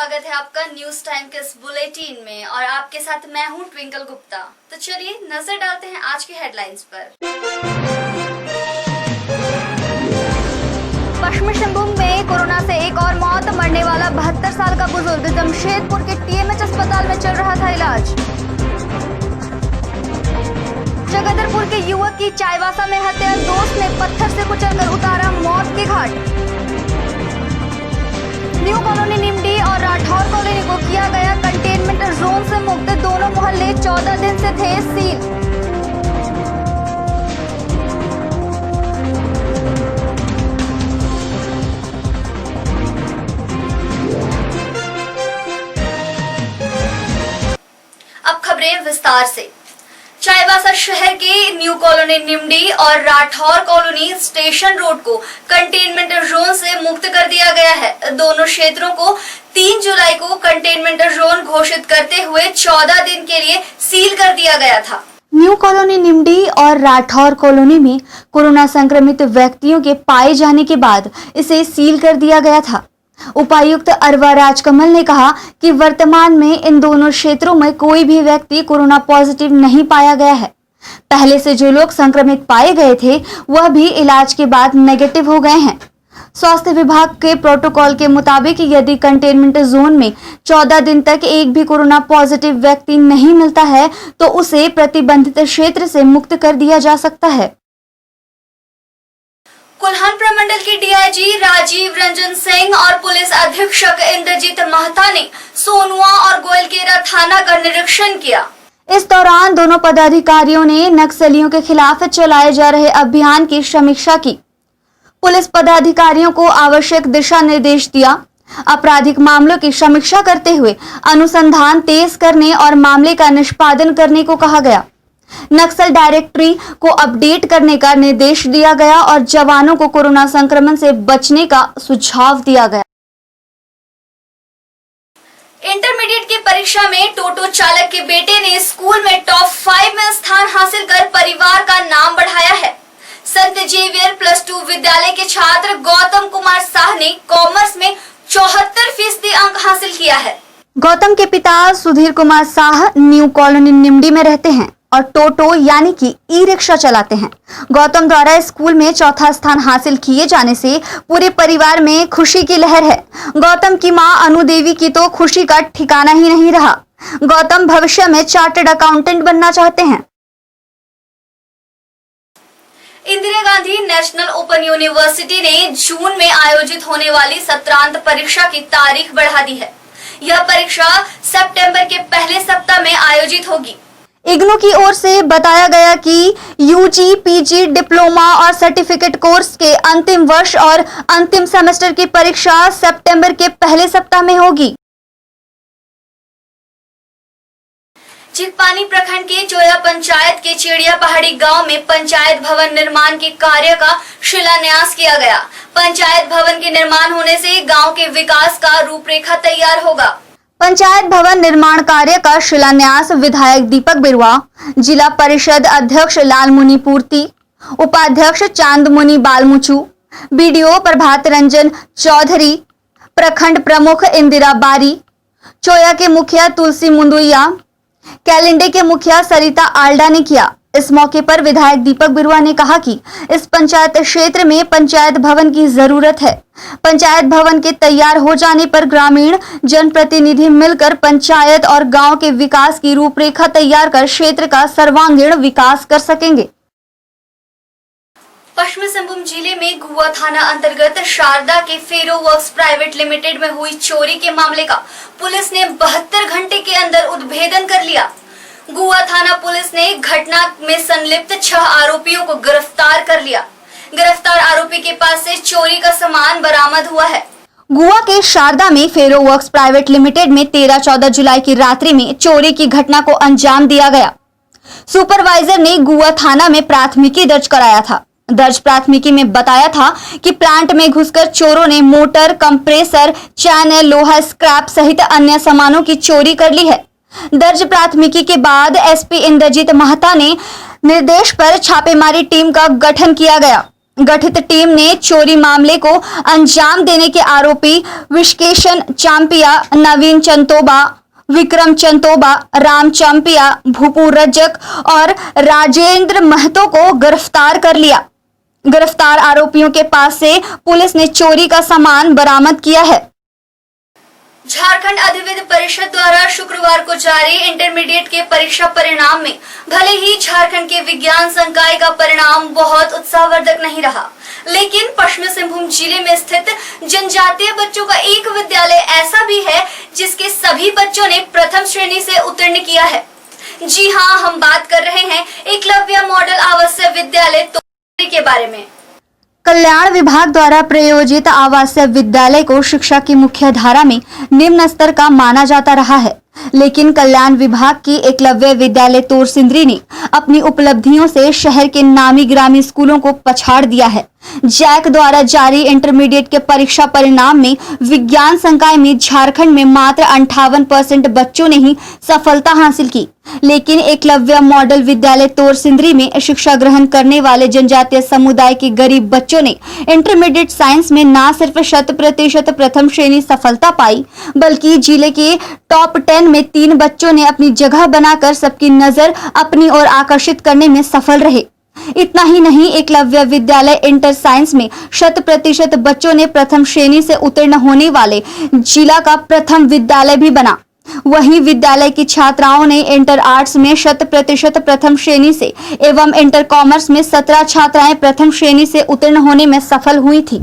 स्वागत है आपका न्यूज टाइम के इस बुलेटिन में और आपके साथ मैं हूं ट्विंकल गुप्ता। तो चलिए नजर डालते हैं आज की हेडलाइंस पर। पश्चिमी सिंहभूम में कोरोना से एक और मौत, मरने वाला 72 साल का बुजुर्ग जमशेदपुर के टीएमएच अस्पताल में चल रहा था इलाज। जगदलपुर के युवक की चाईबासा में हत्या, दोस्त ने पत्थर से कुचलकर उतारा मौत के घाट। न्यू कॉलोनी निमडी और राठौर कॉलोनी को किया गया कंटेनमेंट जोन से मुक्त, दोनों मोहल्ले 14 दिन से थे सील। अब खबरें विस्तार से। चाईबासा शहर के न्यू कॉलोनी निमडी और राठौर कॉलोनी स्टेशन रोड को कंटेनमेंट जोन से मुक्त कर दिया गया है। दोनों क्षेत्रों को 3 जुलाई को कंटेनमेंट जोन घोषित करते हुए 14 दिन के लिए सील कर दिया गया था। न्यू कॉलोनी निमडी और राठौर कॉलोनी में कोरोना संक्रमित व्यक्तियों के पाए जाने के बाद इसे सील कर दिया गया था। उपायुक्त अरवा राजकमल ने कहा कि वर्तमान में इन दोनों क्षेत्रों में कोई भी व्यक्ति कोरोना पॉजिटिव नहीं पाया गया है। पहले से जो लोग संक्रमित पाए गए थे वह भी इलाज के बाद नेगेटिव हो गए हैं। स्वास्थ्य विभाग के प्रोटोकॉल के मुताबिक यदि कंटेनमेंट जोन में 14 दिन तक एक भी कोरोना पॉजिटिव व्यक्ति नहीं मिलता है तो उसे प्रतिबंधित क्षेत्र से मुक्त कर दिया जा सकता है। कुल्हान प्रमंडल के डीआईजी राजीव रंजन सिंह और पुलिस अधीक्षक इंद्रजीत महता ने सोनुआ और गोयलकेरा थाना का निरीक्षण किया। इस दौरान दोनों पदाधिकारियों ने नक्सलियों के खिलाफ चलाए जा रहे अभियान की समीक्षा की। पुलिस पदाधिकारियों को आवश्यक दिशा निर्देश दिया। आपराधिक मामलों की समीक्षा करते हुए अनुसंधान तेज करने और मामले का निष्पादन करने को कहा गया। नक्सल डायरेक्टरी को अपडेट करने का निर्देश दिया गया और जवानों को कोरोना संक्रमण से बचने का सुझाव दिया गया। इंटरमीडिएट की परीक्षा में टोटो चालक के बेटे ने स्कूल में टॉप 5 में स्थान हासिल कर परिवार का नाम बढ़ाया है। संत जेवियर +2 विद्यालय के छात्र गौतम कुमार शाह ने कॉमर्स में 74% अंक हासिल किया है। गौतम के पिता सुधीर कुमार शाह न्यू कॉलोनी निमडी में रहते हैं और टोटो यानी कि ई रिक्शा चलाते हैं। गौतम द्वारा स्कूल में 4था स्थान हासिल किए जाने से पूरे परिवार में खुशी की लहर है। गौतम की मां अनु देवी की तो खुशी का ठिकाना ही नहीं रहा। गौतम भविष्य में चार्टर्ड अकाउंटेंट बनना चाहते हैं। Indira Gandhi national open university ने जून में आयोजित होने वाली सत्रांत परीक्षा की तारीख बढ़ा दी है। यह परीक्षा सितंबर के पहले सप्ताह में आयोजित होगी। इग्नू की ओर से बताया गया कि यूजी, पीजी, डिप्लोमा और सर्टिफिकेट कोर्स के अंतिम वर्ष और अंतिम सेमेस्टर की परीक्षा सितंबर के पहले सप्ताह में होगी। चिकपानी प्रखंड के चोया पंचायत के चिड़िया पहाड़ी गांव में पंचायत भवन निर्माण के कार्य का शिलान्यास किया गया। पंचायत भवन के निर्माण होने से गांव के विकास का रूपरेखा तैयार होगा। पंचायत भवन निर्माण कार्य का शिलान्यास विधायक दीपक बिरुआ, जिला परिषद अध्यक्ष लालमुनि पूर्ति, उपाध्यक्ष चांदमुनि बालमुचू, बीडीओ प्रभात रंजन चौधरी, प्रखंड प्रमुख इंदिरा बारी, चोया के मुखिया तुलसी मुंदुइया, कैलेंडे के मुखिया सरिता आल्डा ने किया। इस मौके पर विधायक दीपक बिरुआ ने कहा कि इस पंचायत क्षेत्र में पंचायत भवन की जरूरत है। पंचायत भवन के तैयार हो जाने पर ग्रामीण जनप्रतिनिधि मिलकर पंचायत और गांव के विकास की रूपरेखा तैयार कर क्षेत्र का सर्वांगीण विकास कर सकेंगे। पश्चिमी सिंहभूम जिले में गुआ थाना अंतर्गत शारदा के फेरो वर्क्स प्राइवेट लिमिटेड में हुई चोरी के मामले का पुलिस ने 72 घंटे के अंदर उद्भेदन कर लिया। गुआ थाना पुलिस ने घटना में संलिप्त 6 आरोपियों को गिरफ्तार कर लिया। गिरफ्तार आरोपी के पास से चोरी का सामान बरामद हुआ है। गुआ के शारदा में फेरो वर्क्स प्राइवेट लिमिटेड में 13-14 जुलाई की रात्रि में चोरी की घटना को अंजाम दिया गया। सुपरवाइजर ने गुआ थाना में प्राथमिकी दर्ज कराया था। दर्ज प्राथमिकी में बताया था कि प्लांट में घुसकर चोरों ने मोटर, कंप्रेसर, चैनल, लोहा स्क्रैप सहित अन्य सामानों की चोरी कर ली है। दर्ज प्राथमिकी के बाद एसपी इंद्रजीत महता ने निर्देश पर छापेमारी टीम का गठन किया गया। गठित टीम ने चोरी मामले को अंजाम देने के आरोपी विश्केशन चांपिया, नवीन चंतोबा, विक्रम चंतोबा, राम चांपिया, भूपू रजक और राजेंद्र महतो को गिरफ्तार कर लिया। गिरफ्तार आरोपियों के पास से पुलिस ने चोरी का सामान बरामद किया है। झारखंड अधिविद्य परिषद द्वारा शुक्रवार को जारी इंटरमीडिएट के परीक्षा परिणाम में भले ही झारखंड के विज्ञान संकाय का परिणाम बहुत उत्साहवर्धक नहीं रहा, लेकिन पश्चिमी सिंहभूम जिले में स्थित जनजातीय बच्चों का एक विद्यालय ऐसा भी है जिसके सभी बच्चों ने प्रथम श्रेणी से उत्तीर्ण किया है। जी हाँ, हम बात कर रहे हैं एकलव्य मॉडल आवासीय विद्यालय तोरी के बारे में। कल्याण विभाग द्वारा प्रायोजित आवासीय विद्यालय को शिक्षा की मुख्य धारा में निम्न स्तर का माना जाता रहा है, लेकिन कल्याण विभाग की एकलव्य विद्यालय तोरसिंद्री ने अपनी उपलब्धियों से शहर के नामी ग्रामीण स्कूलों को पछाड़ दिया है। जैक द्वारा जारी इंटरमीडिएट के परीक्षा परिणाम में विज्ञान संकाय में झारखंड में मात्र 58% बच्चों ने ही सफलता हासिल की, लेकिन एकलव्य मॉडल विद्यालय तोरसिंद्री में शिक्षा ग्रहण करने वाले जनजातीय समुदाय के गरीब बच्चों ने इंटरमीडिएट साइंस में न सिर्फ 100% प्रथम श्रेणी सफलता पाई, बल्कि जिले के टॉप 10 में 3 बच्चों ने अपनी जगह बनाकर सबकी नजर अपनी ओर आकर्षित करने में सफल रहे। इतना ही नहीं, एकलव्य विद्यालय इंटर साइंस में 100% बच्चों ने प्रथम श्रेणी से उत्तीर्ण होने वाले जिला का प्रथम विद्यालय भी बना। वहीं विद्यालय की छात्राओं ने इंटर आर्ट्स में 100% प्रथम श्रेणी से एवं इंटर कॉमर्स में 17 छात्राएं प्रथम श्रेणी से उत्तीर्ण होने में सफल हुई थी।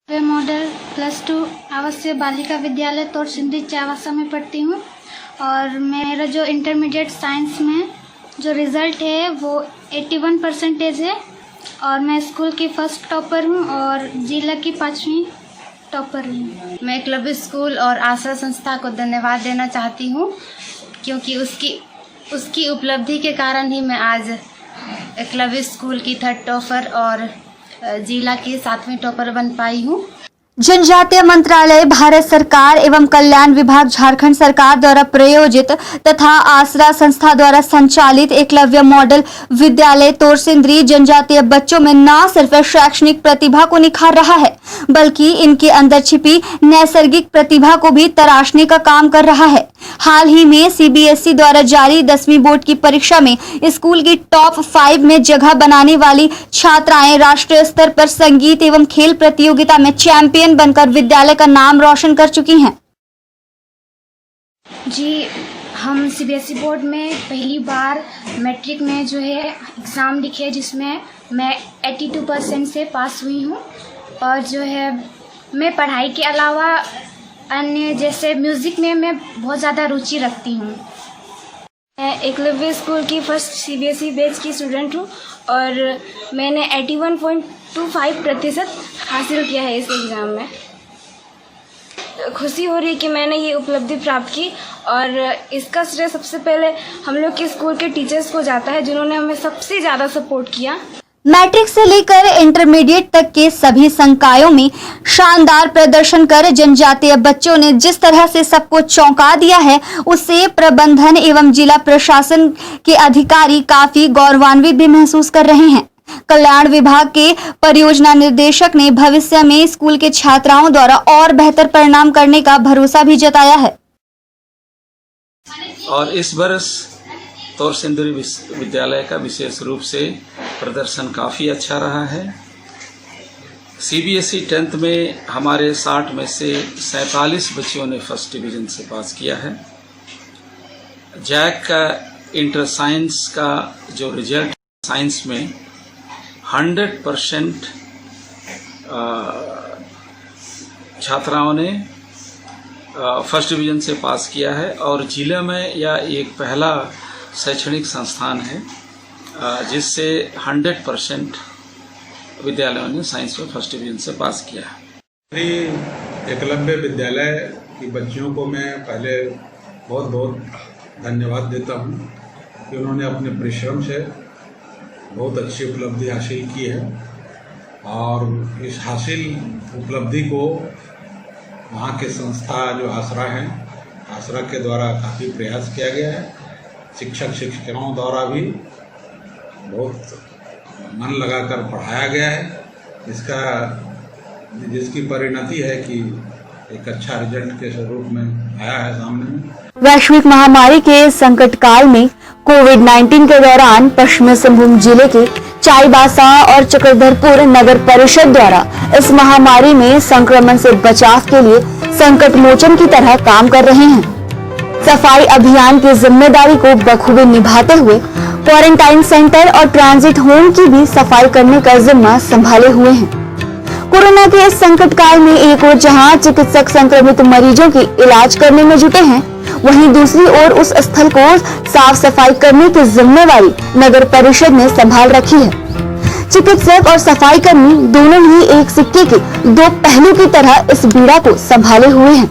मैं मॉडल +2 आवासीय बालिका विद्यालय तोरसिंद्री चावासा में पढ़ती हूँ और मेरा जो इंटरमीडिएट साइंस में जो रिज़ल्ट है वो 81% है और मैं स्कूल की फर्स्ट टॉपर हूँ और जिला की 5वीं टॉपर हूँ। मैं एकलव्य स्कूल और आश्रय संस्था को धन्यवाद देना चाहती हूँ, क्योंकि उसकी उपलब्धि के कारण ही मैं आज एकलव्य स्कूल की 3rd टॉपर और जिला की 7वीं टॉपर बन पाई हूँ। जनजातीय मंत्रालय, भारत सरकार एवं कल्याण विभाग झारखंड सरकार द्वारा प्रायोजित तथा आसरा संस्था द्वारा संचालित एकलव्य मॉडल विद्यालय तोरसिंद्री जनजातीय बच्चों में न सिर्फ शैक्षणिक प्रतिभा को निखार रहा है, बल्कि इनके अंदर छिपी नैसर्गिक प्रतिभा को भी तराशने का काम कर रहा है। हाल ही में CBSE द्वारा जारी 10वीं बोर्ड की परीक्षा में स्कूल की टॉप 5 में जगह बनाने वाली छात्राएं राष्ट्रीय स्तर पर संगीत एवं खेल प्रतियोगिता में चैंपियन बनकर विद्यालय का नाम रोशन कर चुकी हैं। जी, हम CBSE बोर्ड में पहली बार मैट्रिक में जो है एग्ज़ाम लिखे, जिसमें मैं 82% से पास हुई हूँ और जो है मैं पढ़ाई के अलावा अन्य जैसे म्यूज़िक में मैं बहुत ज़्यादा रुचि रखती हूँ। मैं एकलव्य स्कूल की फर्स्ट CBSE बैच की स्टूडेंट हूँ और मैंने 81.25% हासिल किया है इस एग्ज़ाम में। खुशी हो रही है कि मैंने ये उपलब्धि प्राप्त की और इसका श्रेय सबसे पहले हम लोग के स्कूल के टीचर्स को जाता है, जिन्होंने हमें सबसे ज़्यादा सपोर्ट किया। मैट्रिक से लेकर इंटरमीडिएट तक के सभी संकायों में शानदार प्रदर्शन कर जनजातीय बच्चों ने जिस तरह से सबको चौंका दिया है, उससे प्रबंधन एवं जिला प्रशासन के अधिकारी काफी गौरवान्वित भी महसूस कर रहे हैं। कल्याण विभाग के परियोजना निर्देशक ने भविष्य में स्कूल के छात्राओं द्वारा और बेहतर परिणाम करने का भरोसा भी जताया है। और इस वर्ष तोरसिंद्री विद्यालय का विशेष रूप से प्रदर्शन काफ़ी अच्छा रहा है। CBSE 10th में हमारे 60 में से 47 बच्चों ने फर्स्ट डिवीज़न से पास किया है। जैक का इंटर साइंस का जो रिजल्ट साइंस में 100% छात्राओं ने फर्स्ट डिवीज़न से पास किया है और जिले में यह एक पहला शैक्षणिक संस्थान है जिससे 100% विद्यालयों ने साइंस में फर्स्ट डिवीजन से पास किया है। एकलव्य विद्यालय की बच्चियों को मैं पहले बहुत बहुत धन्यवाद देता हूं कि उन्होंने अपने परिश्रम से बहुत अच्छी उपलब्धि हासिल की है और इस हासिल उपलब्धि को वहाँ के संस्था जो आसरा है, आसरा के द्वारा काफ़ी प्रयास किया गया है। शिक्षक शिक्षिकाओं द्वारा भी बहुत मन लगाकर पढ़ाया गया है, जिसकी परिणति है कि एक अच्छा रिजल्ट के स्वरूप में आया है सामने में। वैश्विक महामारी के संकट काल में कोविड-19 के दौरान पश्चिमी सिंहभूम जिले के चाईबासा और चक्रधरपुर नगर परिषद द्वारा इस महामारी में संक्रमण से बचाव के लिए संकट मोचन की तरह काम कर रहे हैं। सफाई अभियान की जिम्मेदारी को बखूबी निभाते हुए क्वारंटाइन सेंटर और ट्रांजिट होम की भी सफाई करने का जिम्मा संभाले हुए हैं। कोरोना के इस संकट काल में एक ओर जहां चिकित्सक संक्रमित मरीजों की इलाज करने में जुटे हैं, वहीं दूसरी ओर उस स्थल को साफ सफाई करने की जिम्मेवारी नगर परिषद ने संभाल रखी है। चिकित्सक और सफाई कर्मी दोनों ही एक सिक्के के दो पहलू की तरह इस बीड़ा को संभाले हुए हैं।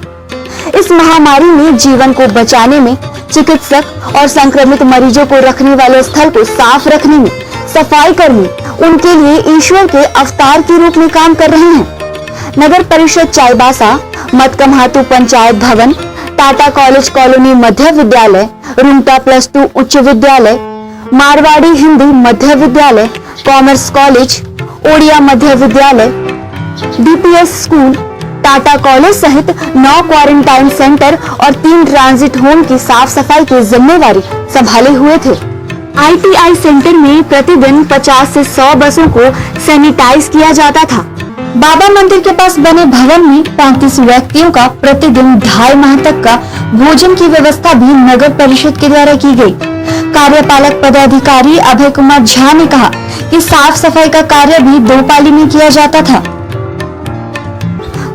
इस महामारी में जीवन को बचाने में चिकित्सक और संक्रमित मरीजों को रखने वाले स्थल को साफ रखने में सफाई कर्मी उनके लिए ईश्वर के अवतार के रूप में काम कर रहे हैं। नगर परिषद चाईबासा, मतकमहातू पंचायत भवन, टाटा कॉलेज कॉलोनी मध्य विद्यालय, रूंगटा +2 उच्च विद्यालय, मारवाड़ी हिंदी मध्य विद्यालय, कॉमर्स कॉलेज, ओडिया मध्य विद्यालय, डीपीएस स्कूल, टाटा कॉलेज सहित 9 क्वारंटाइन सेंटर और 3 ट्रांजिट होम की साफ सफाई की जिम्मेवारी संभाले हुए थे। आईटीआई सेंटर में प्रतिदिन 50 से 100 बसों को सैनिटाइज किया जाता था। बाबा मंदिर के पास बने भवन में 35 व्यक्तियों का प्रतिदिन 2.5 माह तक का भोजन की व्यवस्था भी नगर परिषद के द्वारा की गई। कार्यपालक पदाधिकारी अभय कुमार झा ने कहा कि साफ सफाई का कार्य भी 2 पाली में किया जाता था।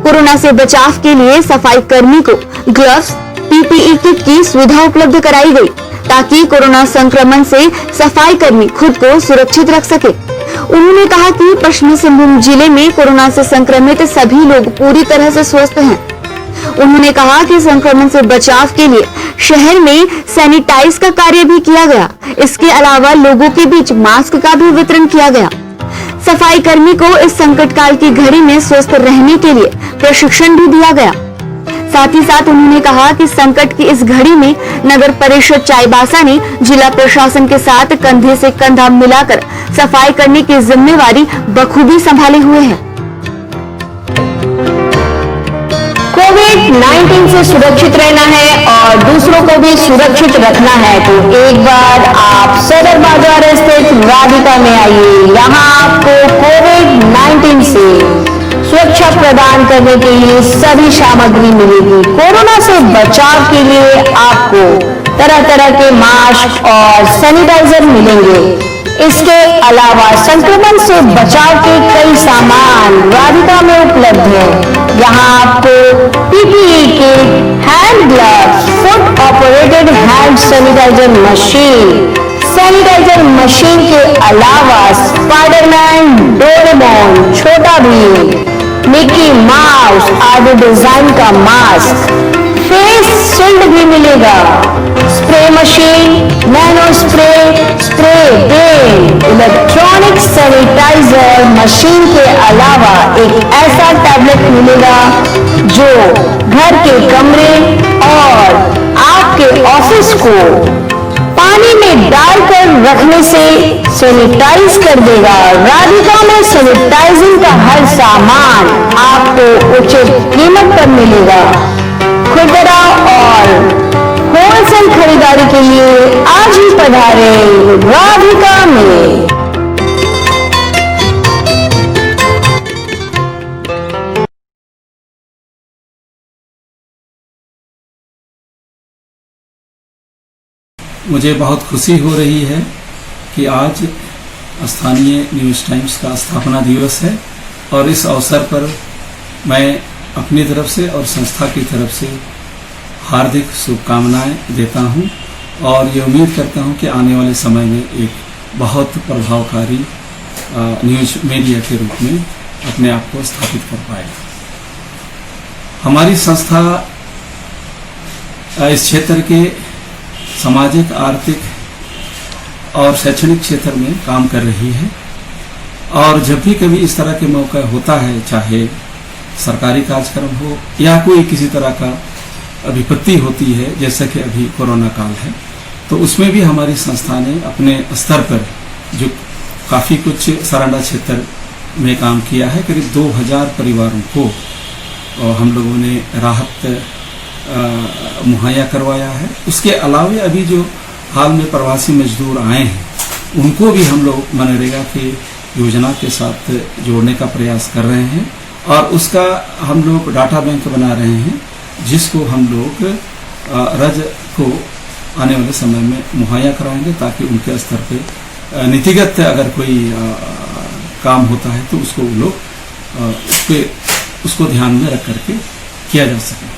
कोरोना से बचाव के लिए सफाई कर्मी को ग्लव्स, पीपीई किट की सुविधा उपलब्ध कराई गई ताकि कोरोना संक्रमण से सफाई कर्मी खुद को सुरक्षित रख सके। उन्होंने कहा कि पश्चिमी सिंहभूम जिले में कोरोना से संक्रमित सभी लोग पूरी तरह से स्वस्थ हैं। उन्होंने कहा कि संक्रमण से बचाव के लिए शहर में सैनिटाइज का कार्य भी किया गया। इसके अलावा लोगों के बीच मास्क का भी वितरण किया गया। सफाई कर्मी को इस संकट काल की घड़ी में स्वस्थ रहने के लिए प्रशिक्षण भी दिया गया। साथ ही साथ उन्होंने कहा कि संकट की इस घड़ी में नगर परिषद चाईबासा ने जिला प्रशासन के साथ कंधे से कंधा मिलाकर सफाई करने की जिम्मेवारी बखूबी संभाले हुए है। कोविड-19 से सुरक्षित रहना है और दूसरों को भी सुरक्षित रखना है तो एक बार आप सदर बाजार स्थित राधिका में आइए। यहाँ आपको कोविड-19 से सुरक्षा प्रदान करने के लिए सभी सामग्री मिलेगी। कोरोना से बचाव के लिए आपको तरह तरह के मास्क और सैनिटाइजर मिलेंगे। इसके अलावा संक्रमण से बचाव के कई सामान राधिका में उपलब्ध है। यहाँ आपको PPE kit, hand gloves, foot operated hand sanitiser machine के अलावा Spiderman, Doraemon, Chhota Bheem, Mickey Mouse आदि डिजाइन का मास्क, फेस शील्ड भी मिलेगा। Spray machine, nano spray, spray pen, electronic sanitiser machine के अलावा एक ऐसा टैबलेट मिलेगा जो घर के कमरे और आपके ऑफिस को पानी में डालकर रखने से सैनिटाइज कर देगा। राधिका में सैनिटाइजिंग का हर सामान आपको उचित कीमत पर मिलेगा। खुदरा और होलसेल खरीदारी के लिए आज ही पधारे राधिका में। मुझे बहुत खुशी हो रही है कि आज स्थानीय न्यूज़ टाइम्स का स्थापना दिवस है और इस अवसर पर मैं अपनी तरफ से और संस्था की तरफ से हार्दिक शुभकामनाएं देता हूं और ये उम्मीद करता हूं कि आने वाले समय में एक बहुत प्रभावकारी न्यूज़ मीडिया के रूप में अपने आप को स्थापित कर पाएगा। हमारी संस्था इस क्षेत्र के सामाजिक, आर्थिक और शैक्षणिक क्षेत्र में काम कर रही है और जब भी कभी इस तरह के मौका होता है, चाहे सरकारी कार्यक्रम हो या कोई किसी तरह का विपत्ति होती है, जैसा कि अभी कोरोना काल है, तो उसमें भी हमारी संस्था ने अपने स्तर पर जो काफ़ी कुछ सरांडा क्षेत्र में काम किया है। करीब 2000 परिवारों को हम लोगों ने राहत मुहैया करवाया है। उसके अलावा अभी जो हाल में प्रवासी मजदूर आए हैं उनको भी हम लोग मनरेगा की योजना के साथ जोड़ने का प्रयास कर रहे हैं और उसका हम लोग डाटा बैंक बना रहे हैं जिसको हम लोग रज को आने वाले समय में मुहैया कराएंगे ताकि उनके स्तर पे नीतिगत अगर कोई काम होता है तो उसको वो लोग उसको ध्यान में रख करके किया जा सके।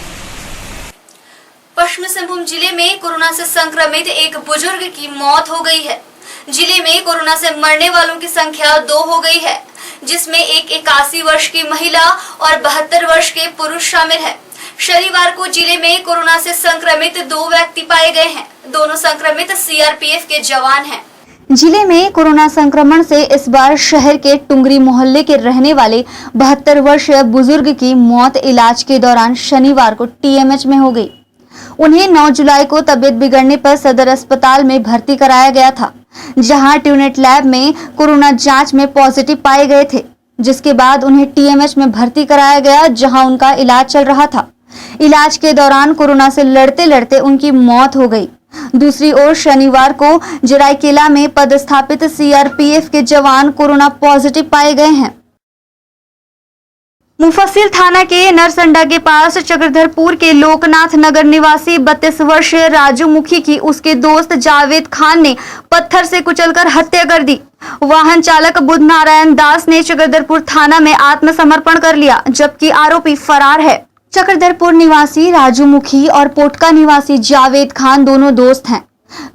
पश्चिमी सिंहभूम जिले में कोरोना से संक्रमित एक बुजुर्ग की मौत हो गई है। जिले में कोरोना से मरने वालों की संख्या 2 हो गई है, जिसमें एक 81 वर्ष की महिला और 72 वर्ष के पुरुष शामिल है। शनिवार को जिले में कोरोना से संक्रमित 2 व्यक्ति पाए गए हैं। दोनों संक्रमित सीआरपीएफ के जवान हैं। जिले में कोरोना संक्रमण से इस बार शहर के टुंगरी मोहल्ले के रहने वाले 72 वर्षीय बुजुर्ग की मौत इलाज के दौरान शनिवार को टीएमएच में हो गई। उन्हें 9 जुलाई को तबीयत बिगड़ने पर सदर अस्पताल में भर्ती कराया गया था, जहां ट्यूनेट लैब में कोरोना जांच में पॉजिटिव पाए गए थे, जिसके बाद उन्हें टीएमएच में भर्ती कराया गया, जहां उनका इलाज चल रहा था। इलाज के दौरान कोरोना से लड़ते लड़ते उनकी मौत हो गई। दूसरी ओर शनिवार को जराईकेला में पदस्थापित सीआरपीएफ के जवान कोरोना पॉजिटिव पाए गए हैं। मुफस्सिल थाना के नरसंडा के पास चक्रधरपुर के लोकनाथ नगर निवासी 32 वर्षीय राजू मुखी की उसके दोस्त जावेद खान ने पत्थर से कुचलकर हत्या कर दी। वाहन चालक बुध नारायण दास ने चक्रधरपुर थाना में आत्मसमर्पण कर लिया, जबकि आरोपी फरार है। चक्रधरपुर निवासी राजू मुखी और पोटका निवासी जावेद खान दोनों दोस्त हैं।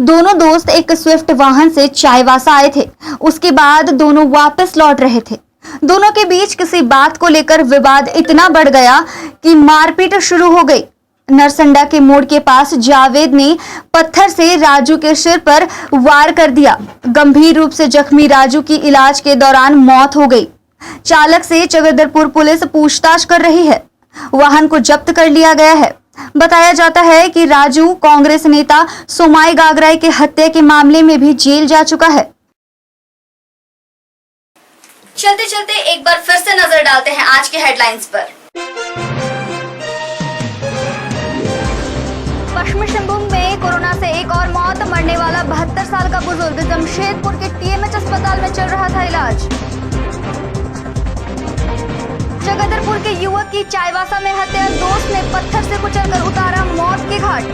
दोनों दोस्त एक स्विफ्ट वाहन से चाईबासा आए थे। उसके बाद दोनों वापस लौट रहे थे। दोनों के बीच किसी बात को लेकर विवाद इतना बढ़ गया कि मारपीट शुरू हो गई। नरसंडा के मोड़ के पास जावेद ने पत्थर से राजू के सिर पर वार कर दिया। गंभीर रूप से जख्मी राजू की इलाज के दौरान मौत हो गई। चालक से चक्रधरपुर पुलिस पूछताछ कर रही है। वाहन को जब्त कर लिया गया है। बताया जाता है कि राजू कांग्रेस नेता सोमाई गागराई के हत्या के मामले में भी जेल जा चुका है। चलते चलते एक बार फिर से नजर डालते हैं आज के हेडलाइंस पर। पश्चिमी सिंहभूम में कोरोना से एक और मौत, मरने वाला 72 साल का बुजुर्ग जमशेदपुर के टीएमएच अस्पताल में चल रहा था इलाज। चक्रधरपुर के युवक की चाईबासा में हत्या, दोस्त ने पत्थर से कुचलकर उतारा मौत के घाट।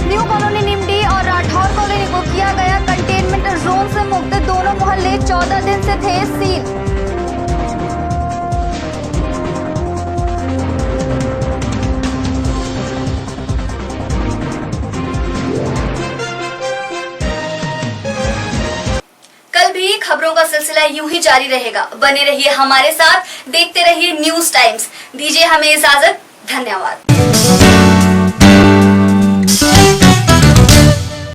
न्यू कॉलोनी निमडी और राठौर कॉलोनी को किया गया कंटेनमेंट जोन से मुक्त। दोनों मोहल्ले 14 दिन से थे सील। कल भी खबरों का सिलसिला यूं ही जारी रहेगा। बने रहिए हमारे साथ, देखते रहिए न्यूज टाइम्स। दीजिए हमें इजाजत। धन्यवाद।